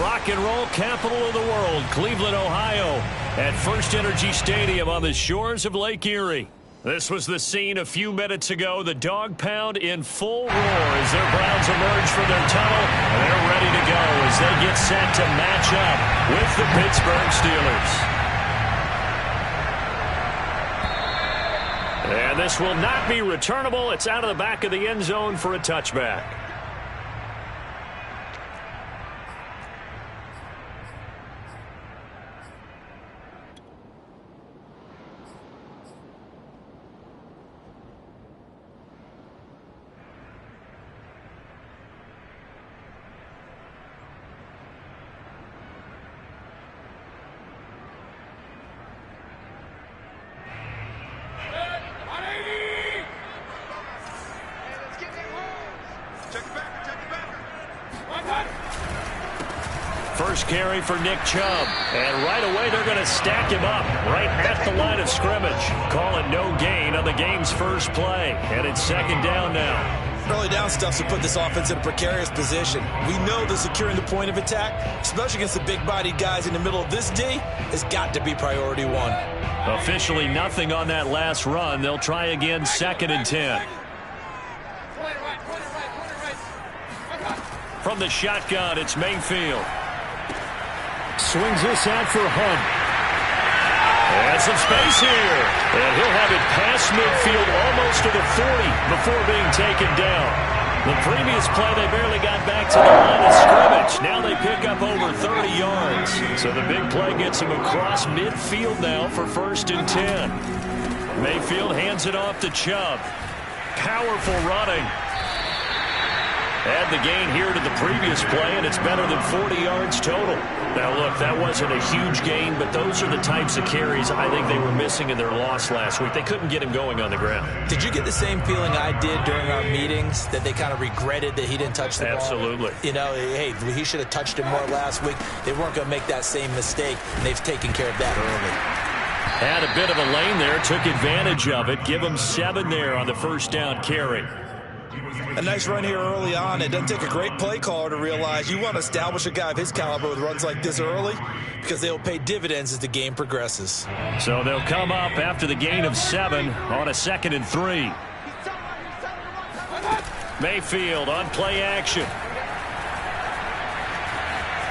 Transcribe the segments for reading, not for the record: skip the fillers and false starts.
rock and roll capital of the world, Cleveland, Ohio, at First Energy Stadium on the shores of Lake Erie. This was the scene a few minutes ago. The dog pound in full roar as their Browns emerge from their tunnel. And they're ready to go as they get set to match up with the Pittsburgh Steelers. And this will not be returnable. It's out of the back of the end zone for a touchback. First carry for Nick Chubb. And right away they're going to stack him up right at the line of scrimmage. Call it no gain on the game's first play. And it's second down now. Early down stuff to put this offense in a precarious position. We know that securing the point of attack, especially against the big-bodied guys in the middle of this D, has got to be priority one. Officially nothing on that last run. They'll try again, 2nd and 10. From the shotgun, it's Mayfield. Swings this out for Hunt. And some space here. And he'll have it past midfield almost to the 40 before being taken down. The previous play, they barely got back to the line of scrimmage. Now they pick up over 30 yards. So the big play gets them across midfield now for 1st and 10. Mayfield hands it off to Chubb. Powerful running. Add the gain here to the previous play, and it's better than 40 yards total. Now, look, that wasn't a huge gain, but those are the types of carries I think they were missing in their loss last week. They couldn't get him going on the ground. Did you get the same feeling I did during our meetings, that they kind of regretted that he didn't touch the ball? Absolutely. You know, hey, he should have touched it more last week. They weren't going to make that same mistake, and they've taken care of that early. Had a bit of a lane there, took advantage of it. Give him 7 there on the first down carry. A nice run here early on. It doesn't take a great play caller to realize you want to establish a guy of his caliber with runs like this early because they'll pay dividends as the game progresses. So they'll come up after the gain of 7 on a 2nd and 3. Mayfield on play action.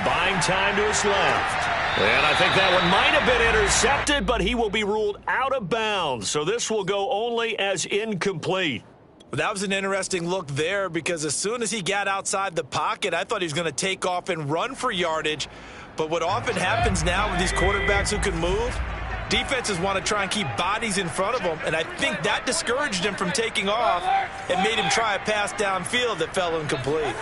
Buying time to his left. And I think that one might have been intercepted, but he will be ruled out of bounds. So this will go only as incomplete. That was an interesting look there because as soon as he got outside the pocket, I thought he was going to take off and run for yardage. But what often happens now with these quarterbacks who can move, defenses want to try and keep bodies in front of them, and I think that discouraged him from taking off and made him try a pass downfield that fell incomplete.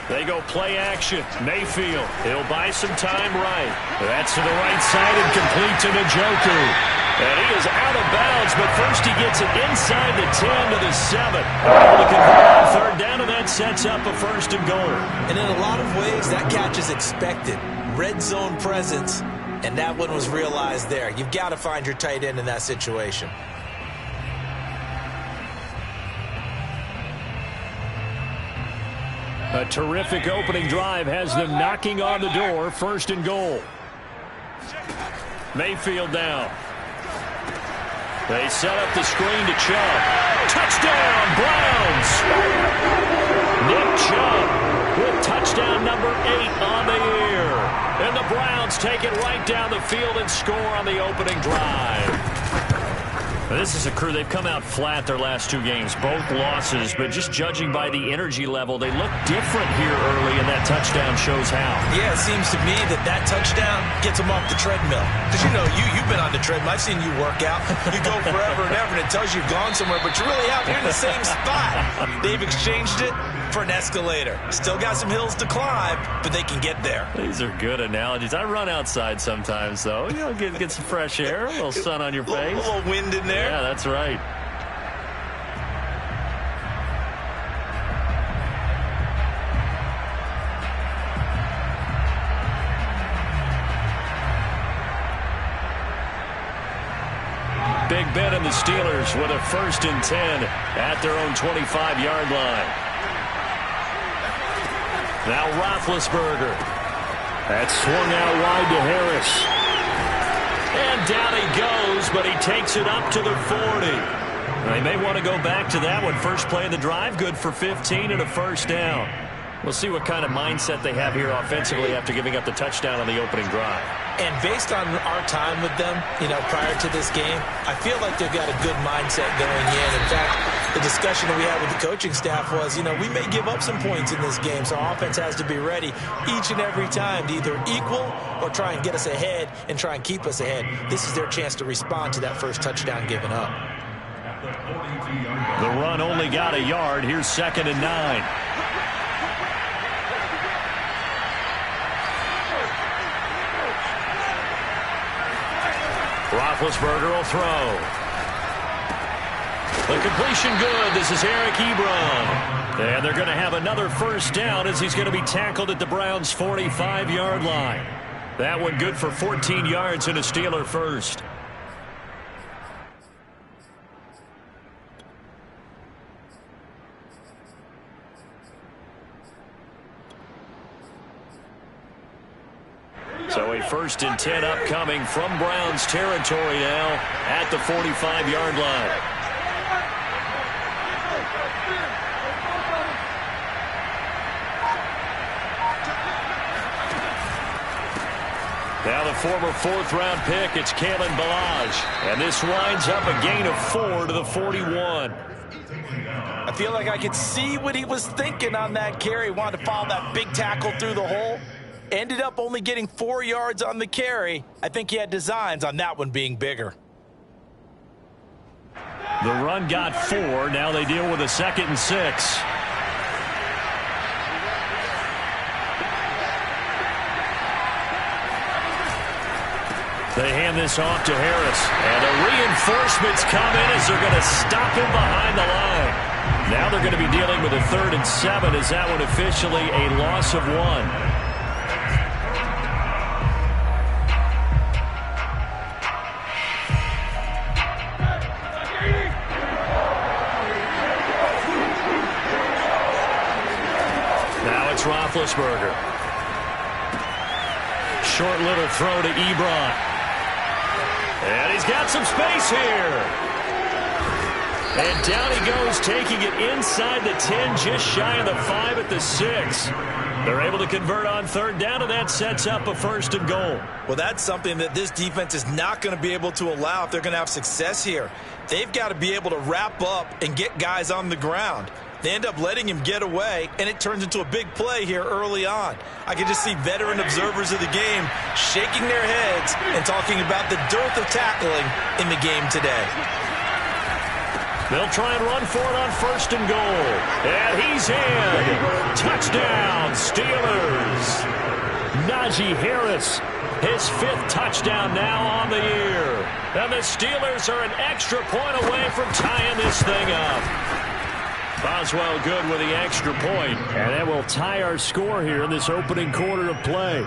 They go play action. Mayfield, he'll buy some time right. That's to the right side and complete to Njoku. And he is out of bounds, but first he gets it inside the 10 to the 7. Able to convert on 3rd down, and that sets up a 1st and goal. And in a lot of ways, that catch is expected. Red zone presence, and that one was realized there. You've got to find your tight end in that situation. A terrific opening drive has them knocking on the door. 1st and goal. Mayfield down. They set up the screen to Chubb. Touchdown, Browns! Nick Chubb with touchdown number 8 on the year. And the Browns take it right down the field and score on the opening drive. This is a crew, they've come out flat their last 2 games, both losses, but just judging by the energy level, they look different here early, and that touchdown shows how. Yeah, it seems to me that touchdown gets them off the treadmill. Because, you know, you've been on the treadmill. I've seen you work out. You go forever and ever, and it tells you you've gone somewhere, but you really haven't. You're in the same spot. They've exchanged it for an escalator. Still got some hills to climb, but they can get there. These are good analogies. I run outside sometimes, though. You know, get some fresh air, a little sun on your face. A little wind in there. Yeah, that's right. Big Ben and the Steelers with a 1st and 10 at their own 25-yard line. Now Roethlisberger. That's swung out wide to Harris. And down he goes, but he takes it up to the 40. They may want to go back to that one. First play of the drive, good for 15 and a first down. We'll see what kind of mindset they have here offensively after giving up the touchdown on the opening drive. And based on our time with them, prior to this game, I feel like they've got a good mindset going in. In fact, the discussion that we had with the coaching staff was, we may give up some points in this game, so our offense has to be ready each and every time to either equal or try and get us ahead and try and keep us ahead. This is their chance to respond to that first touchdown given up. The run only got a yard. Here's 2nd and 9. Roethlisberger will throw. The completion good. This is Eric Ebron. And they're going to have another first down as he's going to be tackled at the Browns' 45-yard line. That one good for 14 yards and a Steeler first. So a 1st and 10 upcoming from Browns territory now at the 45-yard line. Now the former 4th-round pick, it's Kalen Ballage. And this winds up a gain of 4 to the 41. I feel like I could see what he was thinking on that carry. Wanted to follow that big tackle through the hole. Ended up only getting 4 yards on the carry. I think he had designs on that one being bigger. The run got 4. Now they deal with a 2nd and 6. They hand this off to Harris. And the reinforcements come in as they're going to stop him behind the line. Now they're going to be dealing with a 3rd and 7 as that one officially a loss of 1. Roethlisberger. Short little throw to Ebron. And he's got some space here. And down he goes, taking it inside the 10, just shy of the 5 at the 6. They're able to convert on 3rd down, and that sets up a 1st and goal. Well, that's something that this defense is not going to be able to allow if they're going to have success here. They've got to be able to wrap up and get guys on the ground. They end up letting him get away, and it turns into a big play here early on. I can just see veteran observers of the game shaking their heads and talking about the dearth of tackling in the game today. They'll try and run for it on 1st and goal. And he's in. Touchdown, Steelers. Najee Harris, his 5th touchdown now on the year. And the Steelers are an extra point away from tying this thing up. Boswell good with the extra point, and that will tie our score here in this opening quarter of play.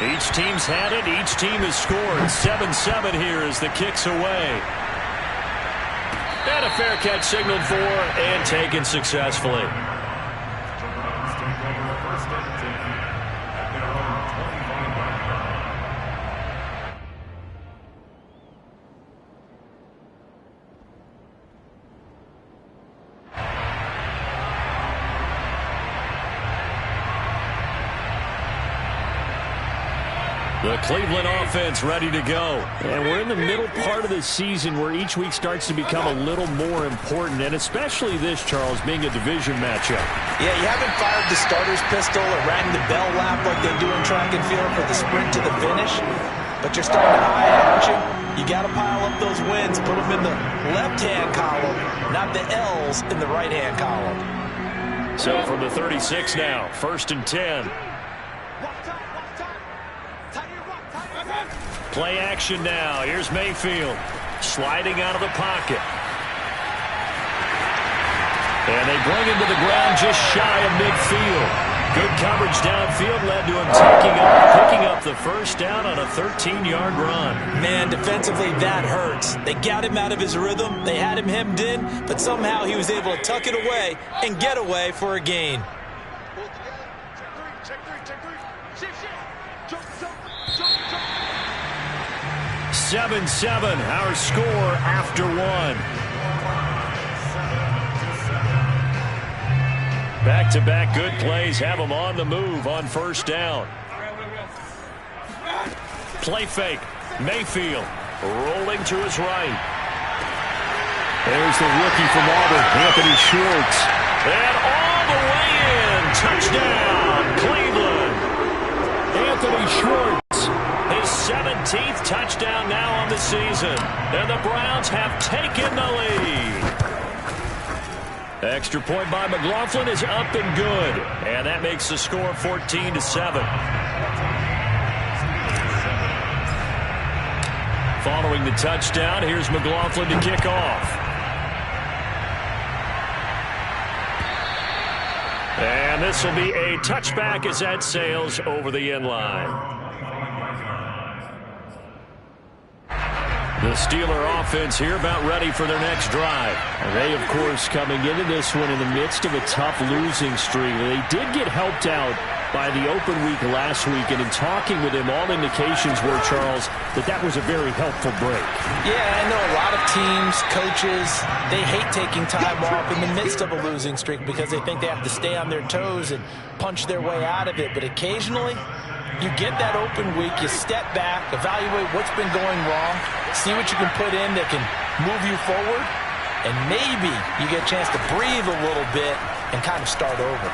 Each team's had it. Each team has scored. 7-7 here as the kick's away. And a fair catch signaled for and taken successfully. The Cleveland offense ready to go. And we're in the middle part of the season where each week starts to become a little more important, and especially this, Charles, being a division matchup. Yeah, you haven't fired the starter's pistol or rang the bell lap like they do in track and field for the sprint to the finish, but you're starting to high action. You got to pile up those wins, put them in the left-hand column, not the L's in the right-hand column. So from the 36 now, 1st and 10. Play action now. Here's Mayfield sliding out of the pocket. And they bring him to the ground just shy of midfield. Good coverage downfield led to him picking up the first down on a 13-yard run. Man, defensively, that hurts. They got him out of his rhythm. They had him hemmed in, but somehow he was able to tuck it away and get away for a gain. 7-7, our score after one. Back-to-back good plays have them on the move on first down. Play fake. Mayfield rolling to his right. There's the rookie from Auburn, Anthony Schwartz. And all the way in. Touchdown, Cleveland. Anthony Schwartz. His 17th touchdown now on the season. And the Browns have taken the lead. Extra point by McLaughlin is up and good. And that makes the score 14-7. Following the touchdown, here's McLaughlin to kick off. And this will be a touchback as that sails over the end line. The Steeler offense here about ready for their next drive. And they, of course, coming into this one in the midst of a tough losing streak. They did get helped out by the open week last week, and in talking with him, all indications were, Charles, that was a very helpful break. Yeah, I know a lot of teams, coaches, they hate taking time off in the midst of a losing streak because they think they have to stay on their toes and punch their way out of it. But occasionally, you get that open week, you step back, evaluate what's been going wrong, see what you can put in that can move you forward, and maybe you get a chance to breathe a little bit and kind of start over.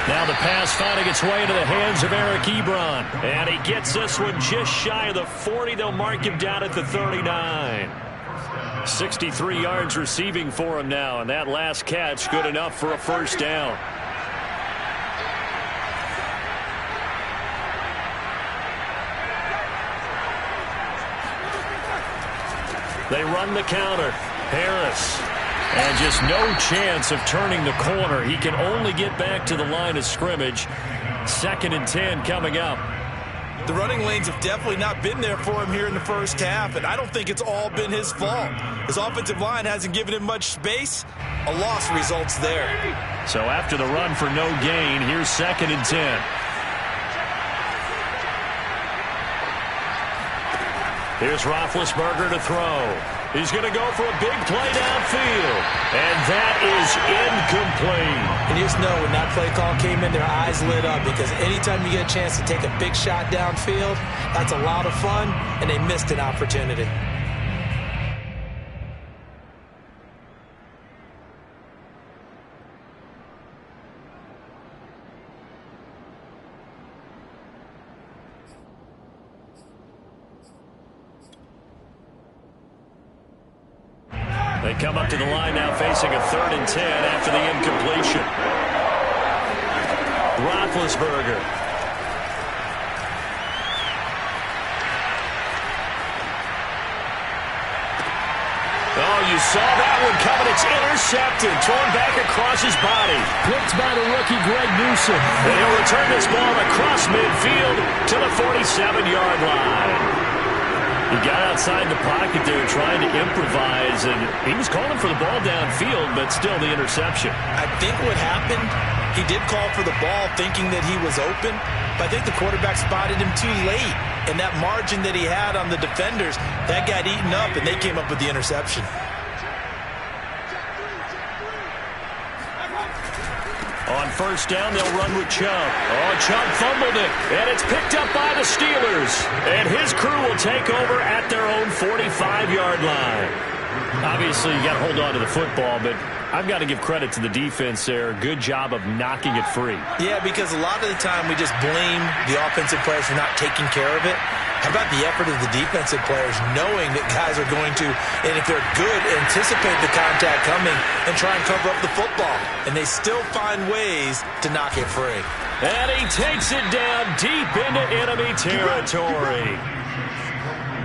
Now the pass finding its way into the hands of Eric Ebron. And he gets this one just shy of the 40. They'll mark him down at the 39. 63 yards receiving for him now. And that last catch good enough for a first down. They run the counter. Harris. And just no chance of turning the corner. He can only get back to the line of scrimmage. 2nd and 10 coming up. The running lanes have definitely not been there for him here in the first half, and I don't think it's all been his fault. His offensive line hasn't given him much space. A loss results there. So after the run for no gain, here's 2nd and 10. Here's Roethlisberger to throw. He's going to go for a big play downfield. And that is incomplete. And you just know when that play call came in, their eyes lit up because anytime you get a chance to take a big shot downfield, that's a lot of fun, and they missed an opportunity. They come up to the line now facing a 3rd and 10 after the incompletion. Roethlisberger. Oh, you saw that one coming. It's intercepted. Thrown back across his body. Picked by the rookie Greg Newsome. They'll return this ball across midfield to the 47-yard line. He got outside the pocket there trying to improvise, and he was calling for the ball downfield, but still the interception. I think what happened, he did call for the ball thinking that he was open, but I think the quarterback spotted him too late. And that margin that he had on the defenders, that got eaten up, and they came up with the interception. On first down, they'll run with Chubb. Oh, Chubb fumbled it, and it's picked up by the Steelers. And his crew will take over at their own 45-yard line. Obviously, you got to hold on to the football, but I've got to give credit to the defense there. Good job of knocking it free. Yeah, because a lot of the time we just blame the offensive players for not taking care of it. How about the effort of the defensive players knowing that guys are going to, and if they're good, anticipate the contact coming and try and cover up the football. And they still find ways to knock it free. And he takes it down deep into enemy territory.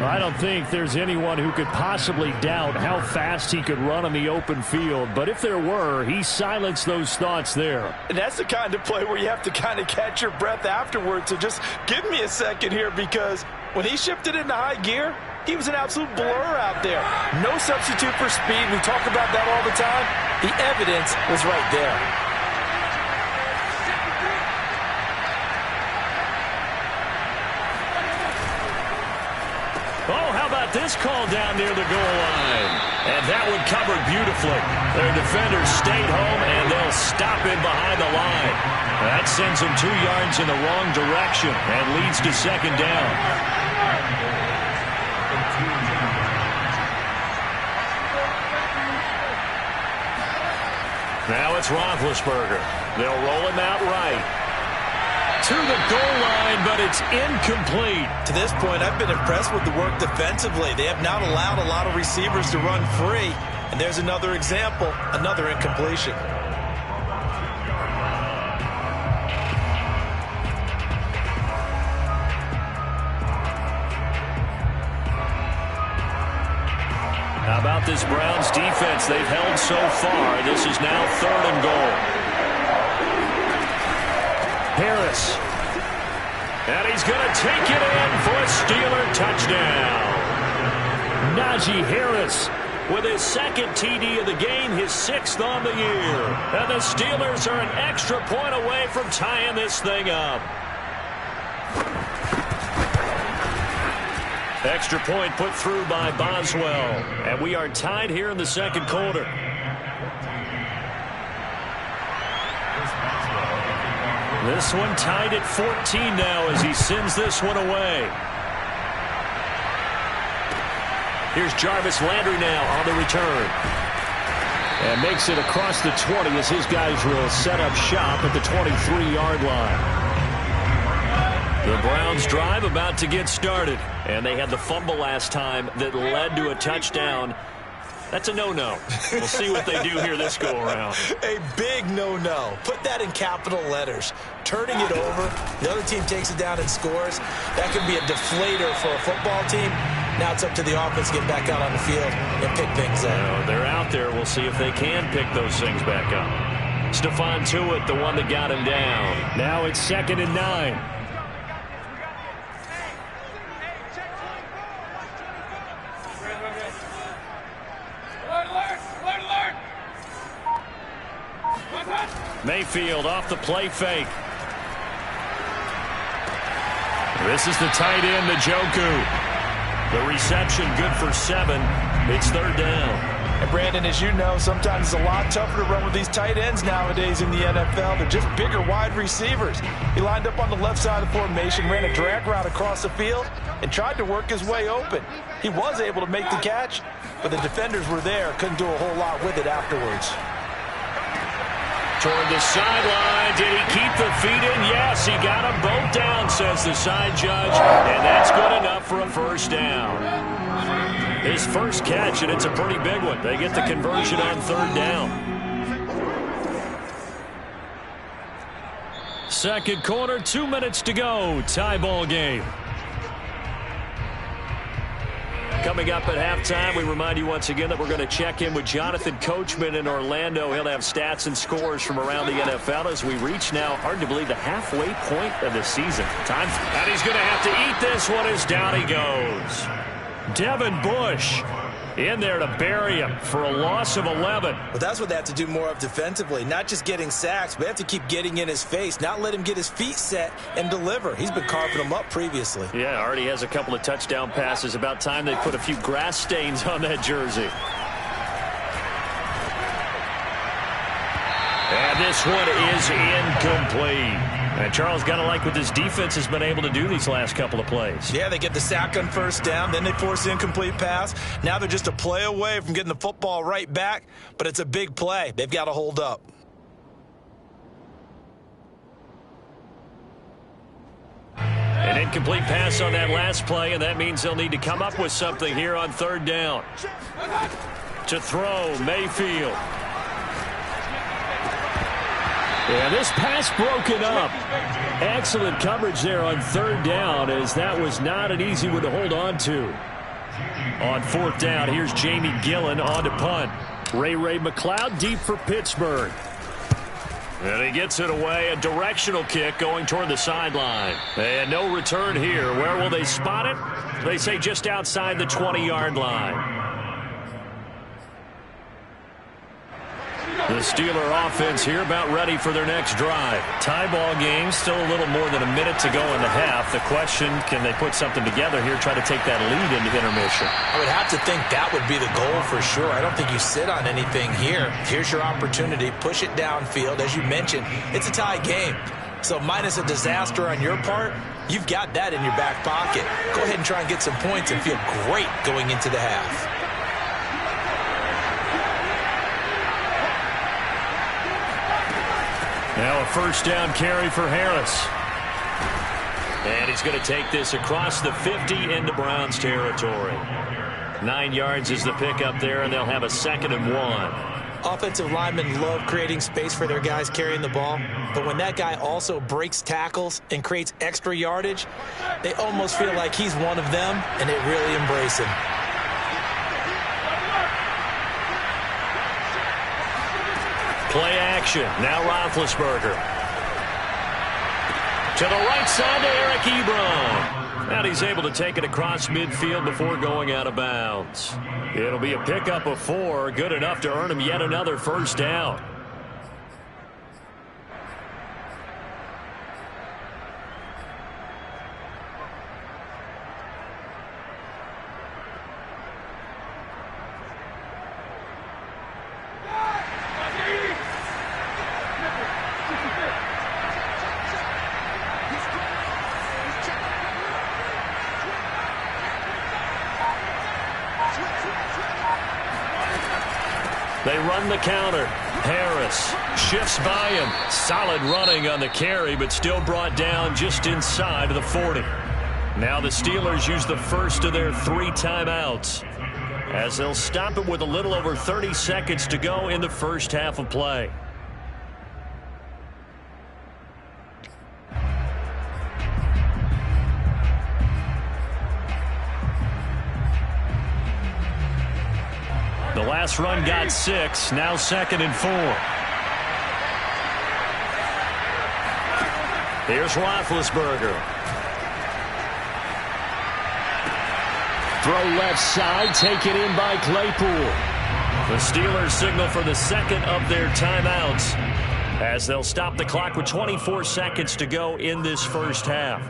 I don't think there's anyone who could possibly doubt how fast he could run on the open field. But if there were, he silenced those thoughts there. And that's the kind of play where you have to kind of catch your breath afterwards. So just give me a second here, because when he shifted into high gear, he was an absolute blur out there. No substitute for speed. We talk about that all the time. The evidence was right there. Oh, how about this call down near the goal line? And that one covered beautifully. Their defenders stayed home, and they'll stop in behind the line. That sends them 2 yards in the wrong direction and leads to second down. Now it's Roethlisberger. They'll roll him out right to the goal line, but it's incomplete. To this point, I've been impressed with the work defensively. They have not allowed a lot of receivers to run free. And there's another example, another incompletion. How about this Browns defense? They've held so far. This is now 3rd and goal. Harris. And he's going to take it in for a Steeler touchdown. Najee Harris with his 2nd TD of the game, his 6th on the year. And the Steelers are an extra point away from tying this thing up. Extra point put through by Boswell. And we are tied here in the 2nd quarter. This one tied at 14 now as he sends this one away. Here's Jarvis Landry now on the return. And makes it across the 20 as his guys will set up shop at the 23-yard line. The Browns drive about to get started. And they had the fumble last time that led to a touchdown. That's a no-no. We'll see what they do here this go-around. A big no-no. Put that in capital letters. Turning it over, the other team takes it down and scores. That could be a deflator for a football team. Now it's up to the offense to get back out on the field and pick things up. They're out there. We'll see if they can pick those things back up. Stephon Tuitt, the one that got him down. Now it's 2nd and 9. Mayfield off the play fake. This is the tight end, Njoku. The reception good for 7. It's 3rd down. And Brandon, as you know, sometimes it's a lot tougher to run with these tight ends nowadays in the NFL. They're just bigger wide receivers. He lined up on the left side of the formation, ran a drag route across the field, and tried to work his way open. He was able to make the catch, but the defenders were there, couldn't do a whole lot with it afterwards. Toward the sideline. Did he keep the feet in? Yes, he got them both down, says the side judge. And that's good enough for a 1st down. His first catch, and it's a pretty big one. They get the conversion on 3rd down. 2nd quarter, 2 minutes to go. Tie ball game. Coming up at halftime, we remind you once again that we're going to check in with Jonathan Coachman in Orlando. He'll have stats and scores from around the NFL as we reach now, hard to believe, the halfway point of the season. Time, and he's going to have to eat this one as down he goes. Devin Bush in there to bury him for a loss of 11. Well, that's what they have to do more of defensively. Not just getting sacks, but they have to keep getting in his face, not let him get his feet set and deliver. He's been carving them up previously. Yeah, already has a couple of touchdown passes. About time they put a few grass stains on that jersey. And this one is incomplete. And Charles, got to like what this defense has been able to do these last couple of plays. Yeah, they get the sack on 1st down, then they force the incomplete pass. Now they're just a play away from getting the football right back, but it's a big play. They've got to hold up. An incomplete pass on that last play, and that means they'll need to come up with something here on 3rd down. To throw, Mayfield. And this pass broken up. Excellent coverage there on third down, as that was not an easy one to hold on to. On fourth down, here's Jamie Gillen on to punt. Ray McLeod deep for Pittsburgh. And he gets it away, a directional kick going toward the sideline. And no return here. Where will they spot it? They say just outside the 20-yard line. The Steeler offense here about ready for their next drive. Tie ball game, still a little more than a minute to go in the half. The question, can they put something together here, try to take that lead into intermission? I would have to think that would be the goal for sure. I don't think you sit on anything here. Here's your opportunity. Push it downfield. As you mentioned, it's a tie game. So minus a disaster on your part, you've got that in your back pocket. Go ahead and try and get some points and feel great going into the half. Now a first down carry for Harris. And he's going to take this across the 50 into Browns territory. 9 yards is the pickup there, and they'll have a 2nd and 1. Offensive linemen love creating space for their guys carrying the ball, but when that guy also breaks tackles and creates extra yardage, they almost feel like he's one of them, and they really embrace him. Play action. Now Roethlisberger. To the right side to Eric Ebron. And he's able to take it across midfield before going out of bounds. It'll be a pickup of 4. Good enough to earn him yet another first down. They run the counter. Harris shifts by him. Solid running on the carry, but still brought down just inside of the 40. Now the Steelers use the first of their 3 timeouts, as they'll stop it with a little over 30 seconds to go in the first half of play. The last run got 6, now 2nd and 4. Here's Roethlisberger. Throw left side, taken in by Claypool. The Steelers signal for the 2nd of their timeouts, as they'll stop the clock with 24 seconds to go in this first half.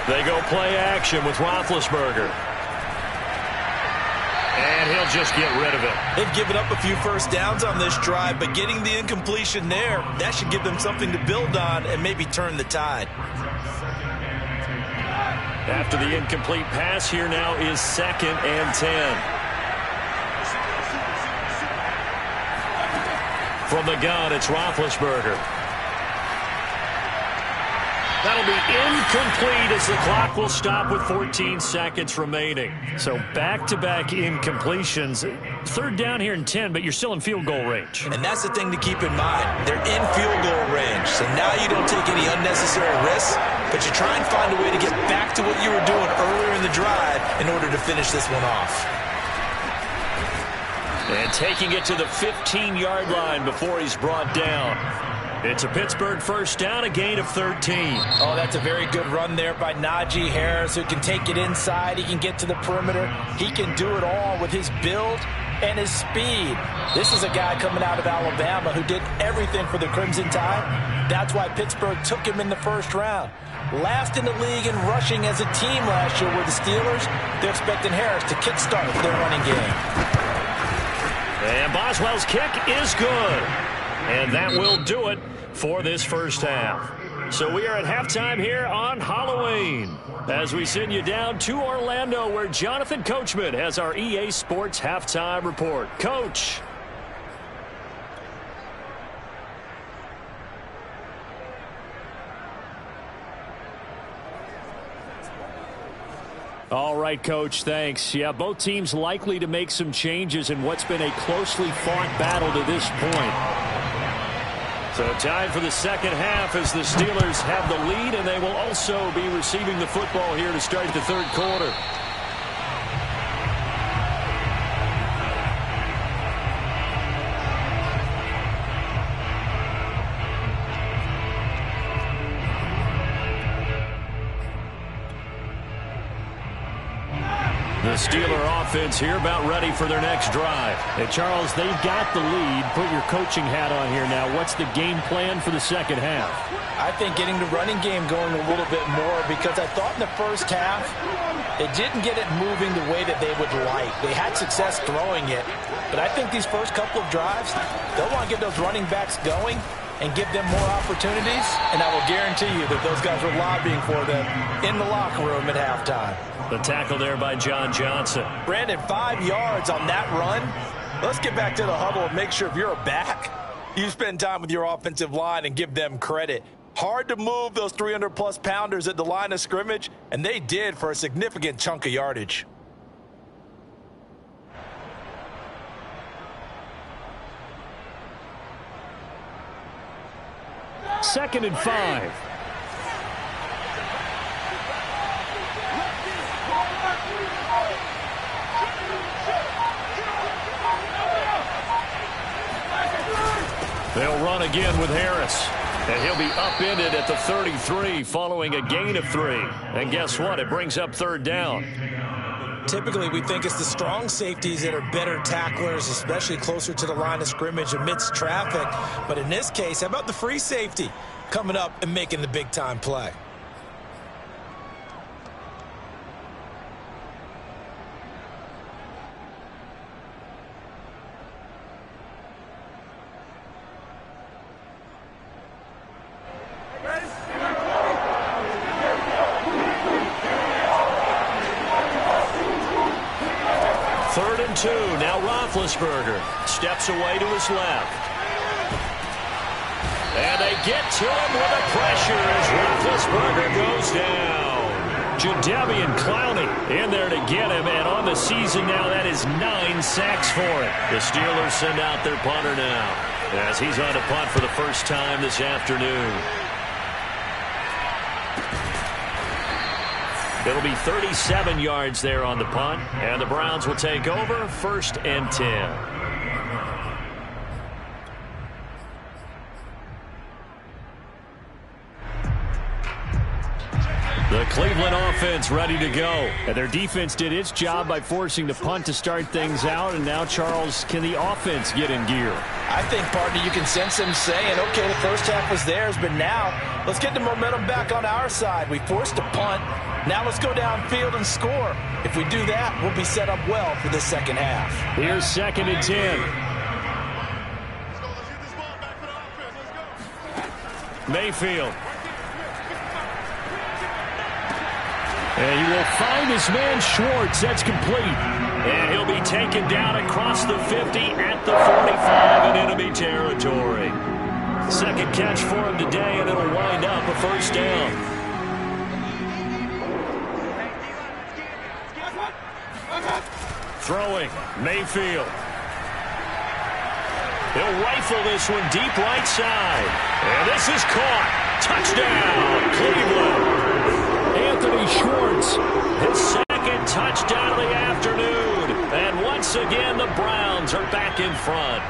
They go play action with Roethlisberger. And he'll just get rid of it. They've given up a few first downs on this drive, but getting the incompletion there, that should give them something to build on and maybe turn the tide. After the incomplete pass, here now is 2nd and 10. From the gun, it's Roethlisberger. That'll be incomplete as the clock will stop with 14 seconds remaining. So back-to-back incompletions. 3rd down here and 10, but you're still in field goal range. And that's the thing to keep in mind. They're in field goal range. So now you don't take any unnecessary risks, but you try and find a way to get back to what you were doing earlier in the drive in order to finish this one off. And taking it to the 15-yard line before he's brought down. It's a Pittsburgh first down, a gain of 13. Oh, that's a very good run there by Najee Harris, who can take it inside. He can get to the perimeter. He can do it all with his build and his speed. This is a guy coming out of Alabama who did everything for the Crimson Tide. That's why Pittsburgh took him in the first round. Last in the league in rushing as a team last year were the Steelers. They're expecting Harris to kickstart their running game. And Boswell's kick is good. And that will do it for this first half. So we are at halftime here on Halloween. As we send you down to Orlando, where Jonathan Coachman has our EA Sports Halftime Report. Coach. All right, Coach, thanks. Yeah, both teams likely to make some changes in what's been a closely fought battle to this point. So time for the second half as the Steelers have the lead, and they will also be receiving the football here to start the third quarter. The Steeler offense here about ready for their next drive. And Charles, they've got the lead. Put your coaching hat on here now. What's the game plan for the second half? I think getting the running game going a little bit more, because I thought in the first half they didn't get it moving the way that they would like. They had success throwing it, but I think these first couple of drives, they'll want to get those running backs going and give them more opportunities, and I will guarantee you that those guys were lobbying for them in the locker room at halftime. The tackle there by John Johnson. Brandon, 5 yards on that run. Let's get back to the huddle and make sure if you're a back, you spend time with your offensive line and give them credit. Hard to move those 300-plus pounders at the line of scrimmage, and they did for a significant chunk of yardage. Second and 5. They'll run again with Harris. And he'll be upended at the 33 following a gain of 3. And guess what? It brings up third down. Typically, we think it's the strong safeties that are better tacklers, especially closer to the line of scrimmage amidst traffic. But in this case, how about the free safety coming up and making the big-time play? Third and 2. Now Roethlisberger steps away to his left. And they get to him with the pressure as Roethlisberger goes down. Jadeveon Clowney in there to get him. And on the season now, that is 9 sacks for him. The Steelers send out their punter now as he's on to punt for the first time this afternoon. It'll be 37 yards there on the punt, and the Browns will take over 1st and 10. The Cleveland offense ready to go. And their defense did its job by forcing the punt to start things out, and now, Charles, can the offense get in gear? I think, partner, you can sense them saying, okay, the first half was theirs, but now let's get the momentum back on our side. We forced a punt. Now let's go downfield and score. If we do that, we'll be set up well for the second half. Here's 2nd and 10. Mayfield. And he will find his man Schwartz. That's complete. And he'll be taken down across the 50 at the 45 in enemy territory. Second catch for him today, and it'll wind up a first down. Throwing, Mayfield. He'll rifle this one deep right side. And this is caught. Touchdown, Cleveland. Anthony Schwartz, his second touchdown of the afternoon. And once again, the Browns are back in front.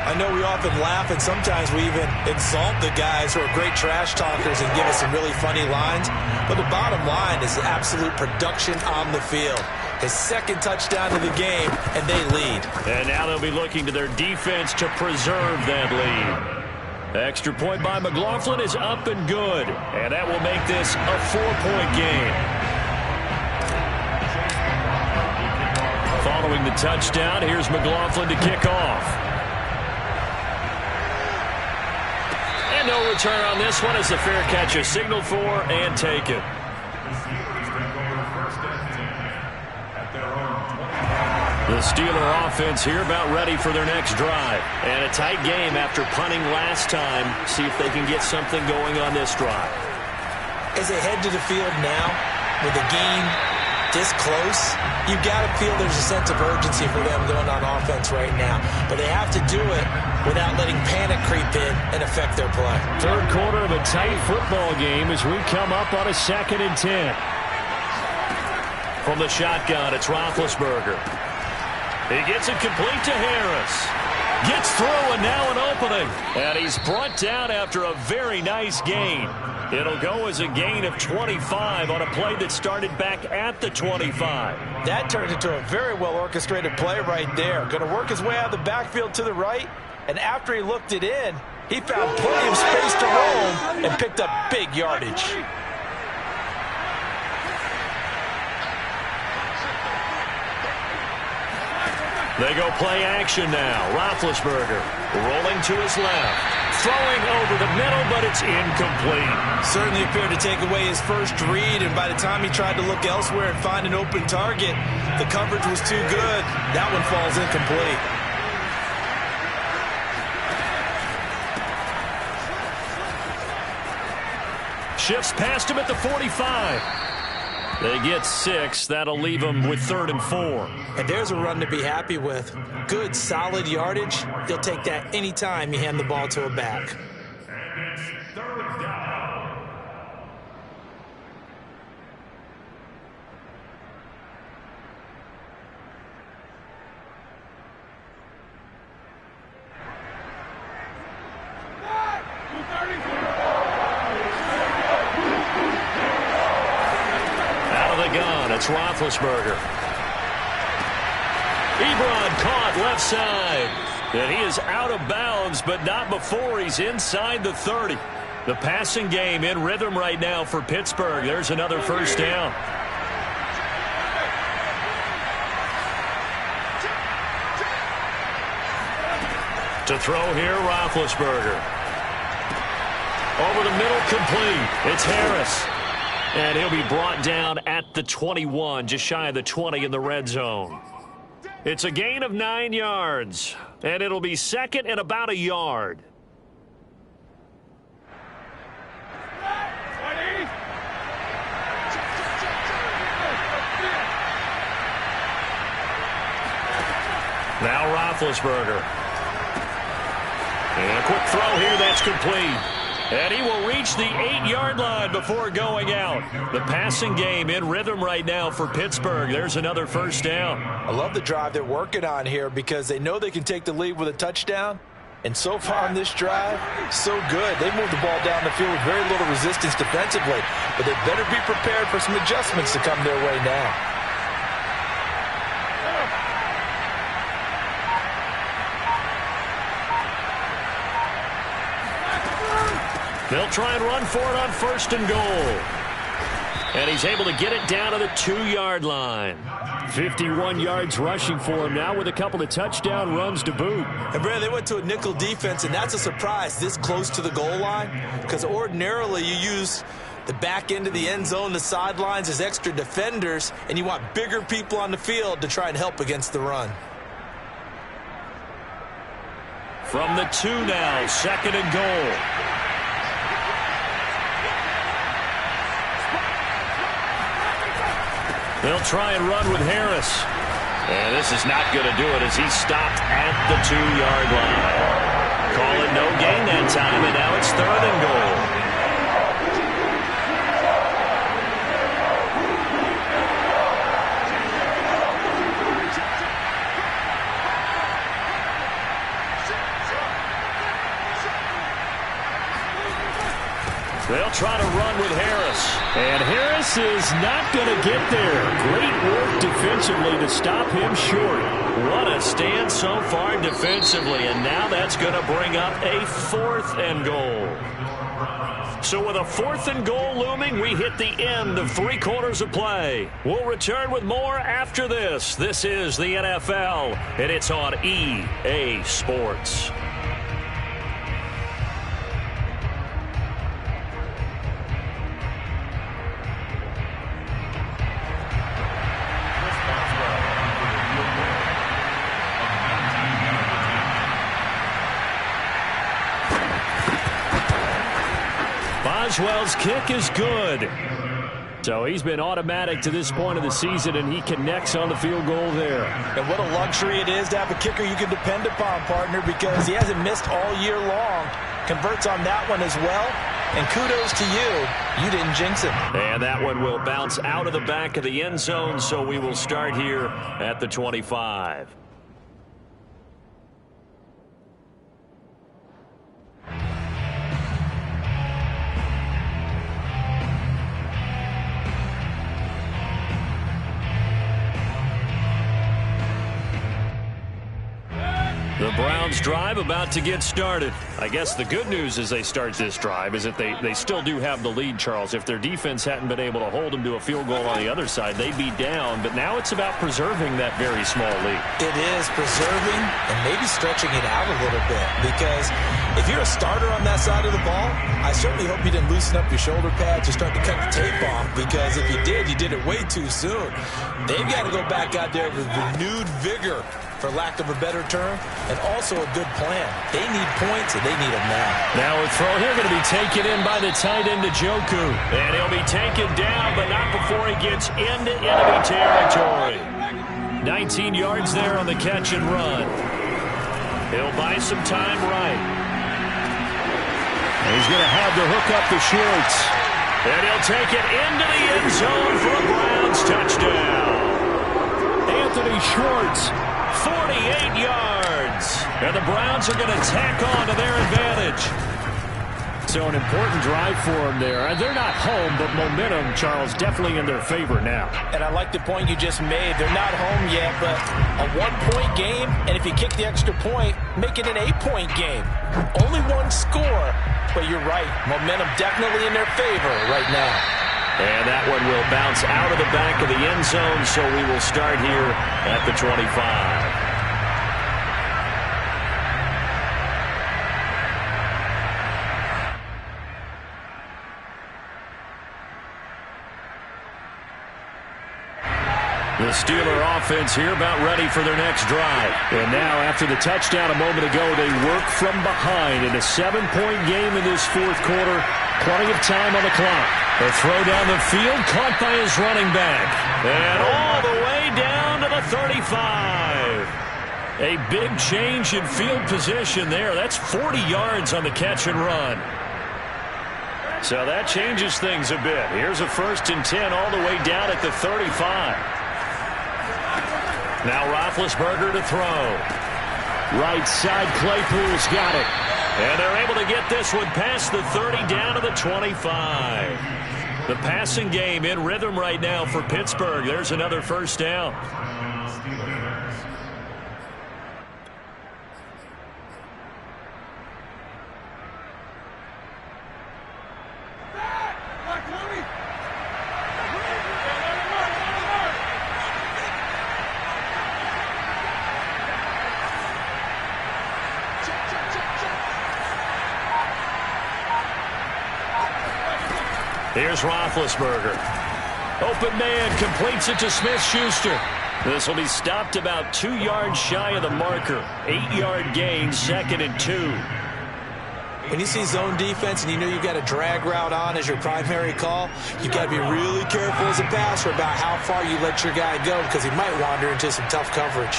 I know we often laugh, and sometimes we even exalt the guys who are great trash talkers and give us some really funny lines. But the bottom line is absolute production on the field. His second touchdown of the game, and they lead. And now they'll be looking to their defense to preserve that lead. Extra point by McLaughlin is up and good. And that will make this a 4-point game. Following the touchdown, here's McLaughlin to kick off. And no return on this one as the fair catch is signaled for and taken. The Steeler offense here about ready for their next drive. And a tight game after punting last time. See if they can get something going on this drive. As they head to the field now, with the game this close, you've got to feel there's a sense of urgency for them going on offense right now. But they have to do it without letting panic creep in and affect their play. Third quarter of a tight football game as we come up on a 2nd and 10. From the shotgun, it's Roethlisberger. He gets it complete to Harris. Gets through, and now an opening. And he's brought down after a very nice gain. It'll go as a gain of 25 on a play that started back at the 25. That turned into a very well-orchestrated play right there. Going to work his way out of the backfield to the right, and after he looked it in, he found plenty of space to roam and picked up big yardage. They go play action now. Roethlisberger rolling to his left. Throwing over the middle, but it's incomplete. Certainly appeared to take away his first read, and by the time he tried to look elsewhere and find an open target, the coverage was too good. That one falls incomplete. Shifts past him at the 45. They get 6. That'll leave them with 3rd and 4. And there's a run to be happy with. Good, solid yardage. He'll take that anytime you hand the ball to a back. And it's 3rd down. It's Roethlisberger. Ebron caught left side. And he is out of bounds, but not before he's inside the 30. The passing game in rhythm right now for Pittsburgh. There's another first down. To throw here, Roethlisberger. Over the middle, complete. It's Harris. And he'll be brought down at the 21, just shy of the 20 in the red zone. It's a gain of 9 yards, and it'll be 2nd and about a yard. Now Roethlisberger. And a quick throw here, that's complete. And he will reach the 8-yard line before going out. The passing game in rhythm right now for Pittsburgh. There's another first down. I love the drive they're working on here because they know they can take the lead with a touchdown. And so far on this drive, so good. They moved the ball down the field with very little resistance defensively. But they better be prepared for some adjustments to come their way now. They'll try and run for it on 1st and goal. And he's able to get it down to the 2-yard line. 51 yards rushing for him now with a couple of touchdown runs to boot. And, Brad, they went to a nickel defense, and that's a surprise this close to the goal line because ordinarily you use the back end of the end zone, the sidelines as extra defenders, and you want bigger people on the field to try and help against the run. From the 2 now, 2nd and goal. They'll try and run with Harris. And this is not going to do it as he's stopped at the 2-yard line. Call it no gain that time, and now it's 3rd and goal. They'll try to run with Harris. And Harris is not going to get there. Great work defensively to stop him short. What a stand so far defensively, and now that's going to bring up a 4th and goal. So with a 4th and goal looming, we hit the end of 3 quarters of play. We'll return with more after this. This is the NFL, and it's on EA Sports. Boswell's kick is good. So he's been automatic to this point of the season, and he connects on the field goal there. And what a luxury it is to have a kicker you can depend upon, partner, because he hasn't missed all year long. Converts on that one as well. And kudos to you. You didn't jinx it. And that one will bounce out of the back of the end zone, so we will start here at the 25. The Browns drive about to get started. I guess the good news as they start this drive is that they still do have the lead, Charles. If their defense hadn't been able to hold them to a field goal on the other side, they'd be down. But now it's about preserving that very small lead. It is preserving and maybe stretching it out a little bit, because if you're a starter on that side of the ball, I certainly hope you didn't loosen up your shoulder pads or start to cut the tape off, because if you did it way too soon. They've got to go back out there with renewed vigor, for lack of a better term, and also a good plan. They need points, and they need them now. Now a throw here going to be taken in by the tight end, Njoku. And he'll be taken down, but not before he gets into enemy territory. 19 yards there on the catch and run. He'll buy some time right. And he's going to have to hook up the shorts. And he'll take it into the end zone for a Browns touchdown. Anthony Schwartz, 48 yards. And the Browns are going to tack on to their advantage. So an important drive for them there. And they're not home, but momentum, Charles, definitely in their favor now. And I like the point you just made. They're not home yet, but a one-point game, and if you kick the extra point, make it an 8-point game. Only one score, but you're right. Momentum definitely in their favor right now. And that one will bounce out of the back of the end zone, so we will start here at the 25. The Steeler offense here about ready for their next drive. And now, after the touchdown a moment ago, they work from behind in a 7-point game in this fourth quarter. Plenty of time on the clock. A throw down the field, caught by his running back. And all the way down to the 35. A big change in field position there. That's 40 yards on the catch and run. So that changes things a bit. Here's a 1st and 10 all the way down at the 35. Now Roethlisberger to throw. Right side, Claypool's got it. And they're able to get this one past the 30 down to the 25. The passing game in rhythm right now for Pittsburgh. There's another first down. Here's Roethlisberger. Open man, completes it to Smith-Schuster. This will be stopped about 2 yards shy of the marker. 8-yard gain, 2nd and 2. When you see zone defense and you know you've got a drag route on as your primary call, you've got to be really careful as a passer about how far you let your guy go, because he might wander into some tough coverage.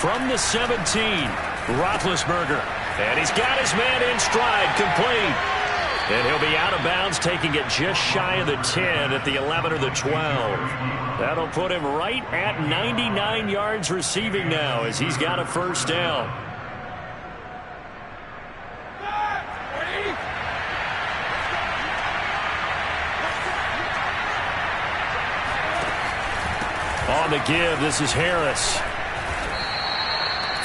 From the 17, Roethlisberger. And he's got his man in stride, complete. And he'll be out of bounds, taking it just shy of the 10 at the 11 or the 12. That'll put him right at 99 yards receiving now as he's got a first down. On the give, this is Harris.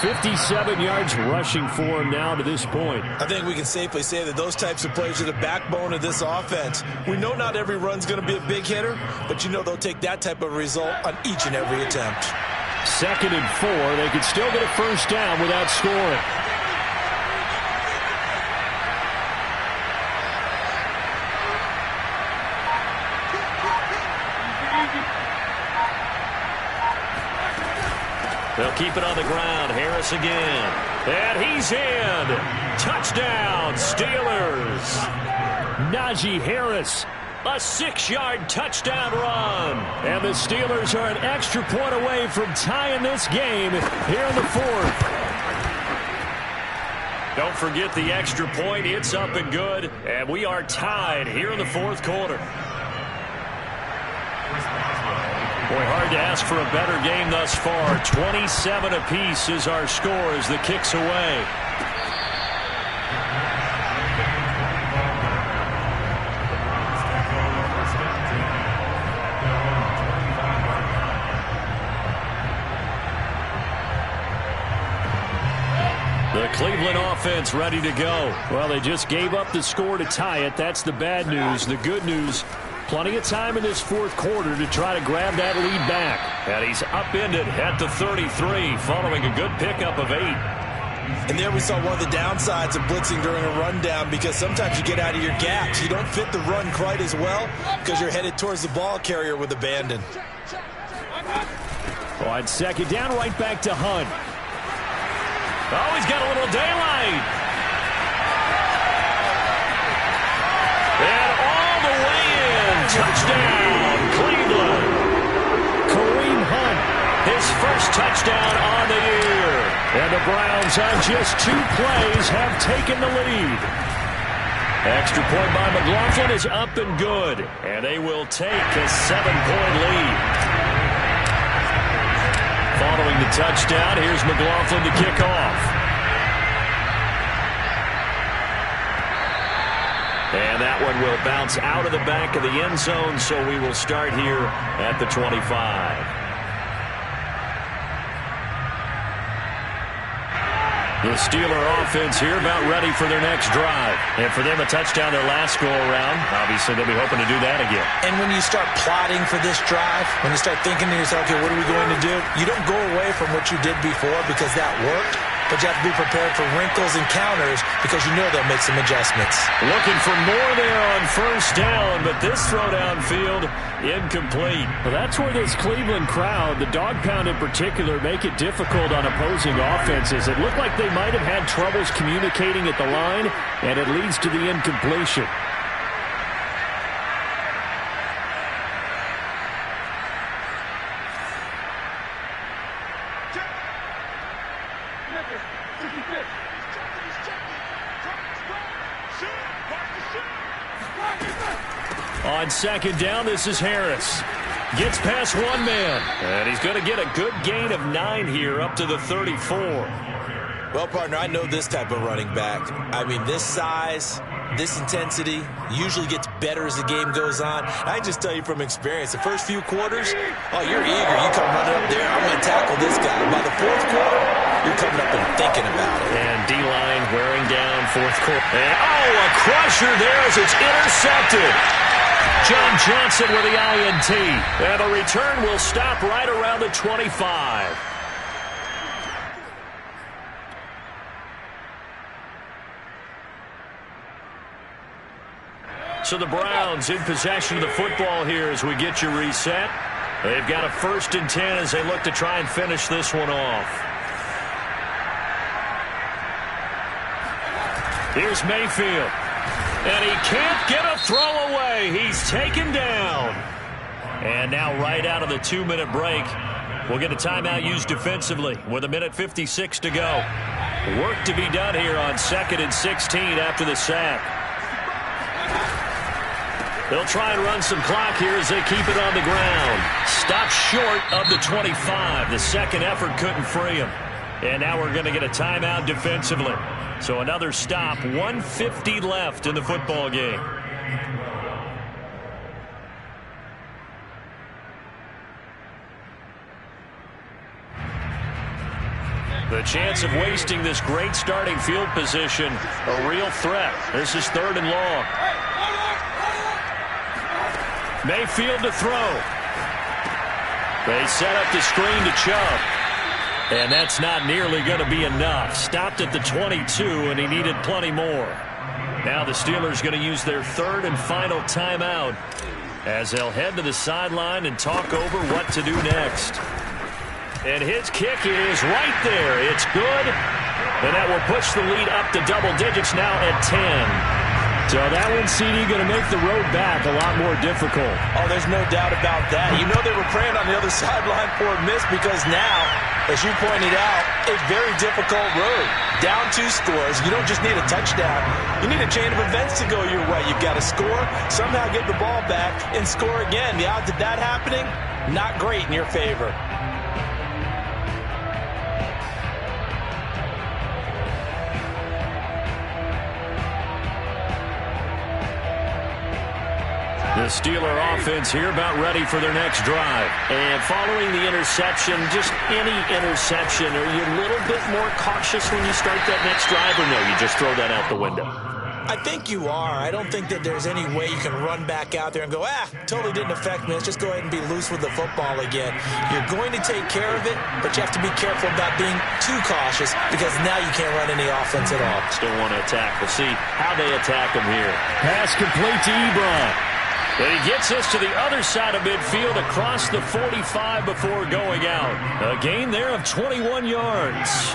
57 yards rushing for him now to this point. I think we can safely say that those types of plays are the backbone of this offense. We know not every run's going to be a big hitter, but you know they'll take that type of result on each and every attempt. 2nd and 4. They could still get a first down without scoring. They'll keep it on the ground. Harris again. And he's in. Touchdown, Steelers. Najee Harris, a 6-yard touchdown run. And the Steelers are an extra point away from tying this game here in the fourth. Don't forget the extra point. It's up and good. And we are tied here in the fourth quarter. Boy, hard to ask for a better game thus far. 27 apiece is our score as the kick's away. The Cleveland offense ready to go. Well, they just gave up the score to tie it. That's the bad news. The good news, plenty of time in this fourth quarter to try to grab that lead back. And he's upended at the 33 following a good pickup of 8. And there we saw one of the downsides of blitzing during a rundown, because sometimes you get out of your gaps. You don't fit the run quite as well because you're headed towards the ball carrier with abandon. On second down, right back to Hunt. Oh, he's got a little daylight. And all the way in. Touchdown, Cleveland. Kareem Hunt, his first touchdown on the year. And the Browns on just 2 plays have taken the lead. Extra point by McLaughlin is up and good. And they will take a 7-point lead. Following the touchdown, here's McLaughlin to kick off. And that one will bounce out of the back of the end zone, so we will start here at the 25. The Steeler offense here about ready for their next drive. And for them, a touchdown their last go-around. Obviously, they'll be hoping to do that again. And when you start plotting for this drive, when you start thinking to yourself, okay, what are we going to do? You don't go away from what you did before because that worked. But you have to be prepared for wrinkles and counters because you know they'll make some adjustments. Looking for more there on first down, but this throw downfield incomplete. Well, that's where this Cleveland crowd, the dog pound in particular, make it difficult on opposing offenses. It looked like they might have had troubles communicating at the line, and it leads to the incompletion. On second down, this is Harris. Gets past one man. And he's going to get a good gain of 9 here up to the 34. Well, partner, I know this type of running back. I mean, this size, this intensity usually gets better as the game goes on. I can just tell you from experience, the first few quarters, oh, you're eager. You come running up there, I'm going to tackle this guy. By the fourth quarter, you're coming up and thinking about it. And D-line wearing down fourth quarter. And, oh, a crusher there as it's intercepted. John Johnson with the INT. And the return will stop right around the 25. So the Browns in possession of the football here as we get you reset. They've got a 1st and 10 as they look to try and finish this one off. Here's Mayfield. And he can't get a throw away. He's taken down. And now right out of the 2-minute break, we'll get a timeout used defensively with 1:56 to go. Work to be done here on 2nd and 16 after the sack. They'll try and run some clock here as they keep it on the ground. Stop short of the 25. The second effort couldn't free him. And now we're going to get a timeout defensively. So another stop, 1:50 left in the football game. The chance of wasting this great starting field position, a real threat. This is 3rd and long. Mayfield to throw. They set up the screen to Chubb. And that's not nearly going to be enough. Stopped at the 22, and he needed plenty more. Now the Steelers going to use their 3rd and final timeout as they'll head to the sideline and talk over what to do next. And his kick is right there. It's good. And that will push the lead up to double digits now at 10. So that one, CD, going to make the road back a lot more difficult. Oh, there's no doubt about that. You know they were praying on the other sideline for a miss because now, as you pointed out, a very difficult road. Down 2 scores. You don't just need a touchdown. You need a chain of events to go your way. You've got to score, somehow get the ball back, and score again. The odds of that happening, not great in your favor. The Steeler offense here about ready for their next drive. And following the interception, just any interception, are you a little bit more cautious when you start that next drive, or no, you just throw that out the window? I think you are. I don't think that there's any way you can run back out there and go, totally didn't affect me. Let's just go ahead and be loose with the football again. You're going to take care of it, but you have to be careful about being too cautious because now you can't run any offense at all. Still want to attack. We'll see how they attack them here. Pass complete to Ebron. But he gets us to the other side of midfield across the 45 before going out. A gain there of 21 yards.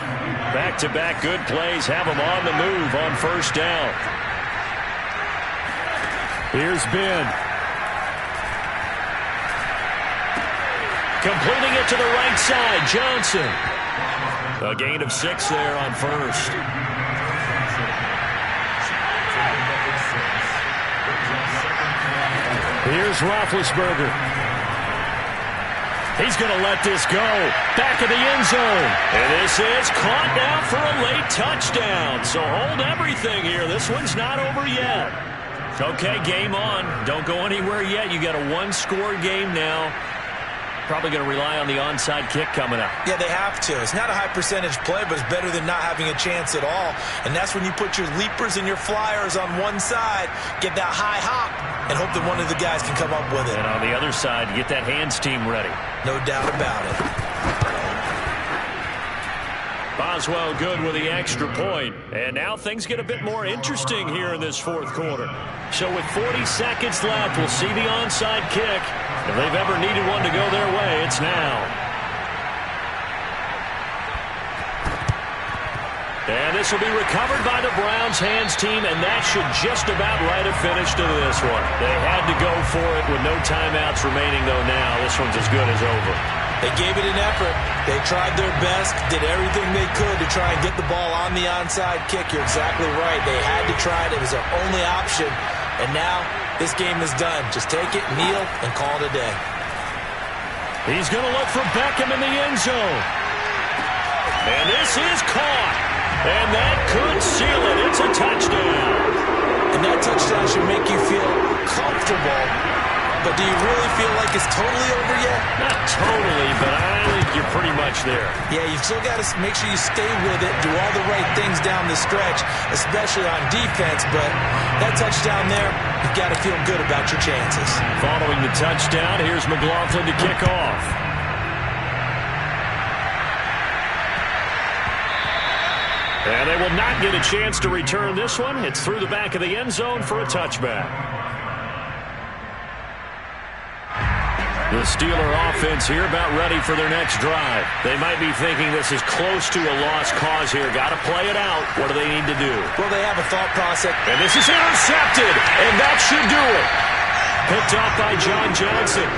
Back-to-back good plays have him on the move on first down. Here's Ben. Completing it to the right side, Johnson. A gain of 6 there on first. Here's Roethlisberger. He's going to let this go. Back of the end zone. And this is caught now for a late touchdown. So hold everything here. This one's not over yet. Okay, game on. Don't go anywhere yet. You got a 1-score game now. Probably going to rely on the onside kick coming up. Yeah, they have to. It's not a high percentage play, but it's better than not having a chance at all. And that's when you put your leapers and your flyers on one side, get that high hop, and hope that one of the guys can come up with it. And on the other side, get that hands team ready. No doubt about it. Boswell good with the extra point. And now things get a bit more interesting here in this fourth quarter. So with 40 seconds left, we'll see the onside kick. If they've ever needed one to go their way, it's now. And this will be recovered by the Browns hands team, and that should just about write a finish to this one. They had to go for it with no timeouts remaining, though now this one's as good as over. They gave it an effort. They tried their best, did everything they could to try and get the ball on the onside kick. You're exactly right. They had to try it. It was their only option. And now this game is done. Just take it, kneel, and call it a day. He's going to look for Beckham in the end zone. And this is caught. And that could seal it. It's a touchdown. And that touchdown should make you feel comfortable. But do you really feel like it's totally over yet? Not totally, but I think you're pretty much there. Yeah, you've still got to make sure you stay with it, do all the right things down the stretch, especially on defense. But that touchdown there, you've got to feel good about your chances. Following the touchdown, here's McLaughlin to kick off. And they will not get a chance to return this one. It's through the back of the end zone for a touchback. The Steeler offense here about ready for their next drive. They might be thinking this is close to a lost cause here. Got to play it out. What do they need to do? Well, they have a thought process. And this is intercepted, and that should do it. Picked off by John Johnson.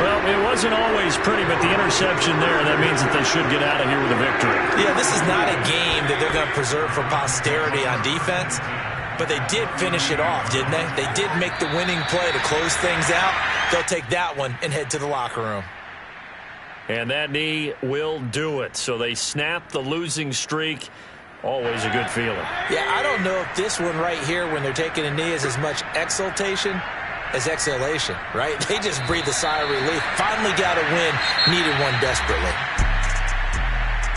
Well, it wasn't always pretty, but the interception there, that means that they should get out of here with a victory. Yeah, this is not a game that they're going to preserve for posterity on defense. But they did finish it off, didn't they? They did make the winning play to close things out. They'll take that one and head to the locker room. And that knee will do it. So they snap the losing streak. Always a good feeling. Yeah, I don't know if this one right here, when they're taking a knee, is as much exultation as exhalation, right? They just breathe a sigh of relief. Finally got a win. Needed one desperately.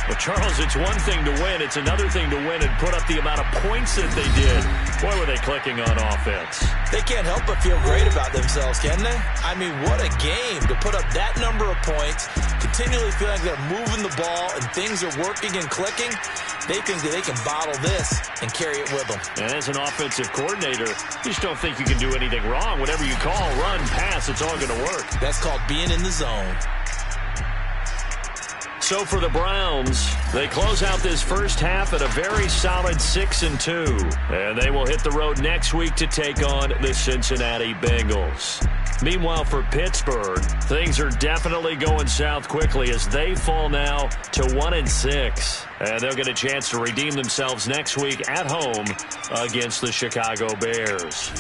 Well, Charles, it's one thing to win. It's another thing to win and put up the amount of points that they did. Boy, were they clicking on offense. They can't help but feel great about themselves, can they? I mean, what a game to put up that number of points, continually feeling like they're moving the ball and things are working and clicking. They think that they can bottle this and carry it with them. And as an offensive coordinator, you just don't think you can do anything wrong. Whatever you call, run, pass, it's all going to work. That's called being in the zone. So for the Browns, they close out this first half at a very solid 6-2. And they will hit the road next week to take on the Cincinnati Bengals. Meanwhile, for Pittsburgh, things are definitely going south quickly as they fall now to 1-6. And they'll get a chance to redeem themselves next week at home against the Chicago Bears.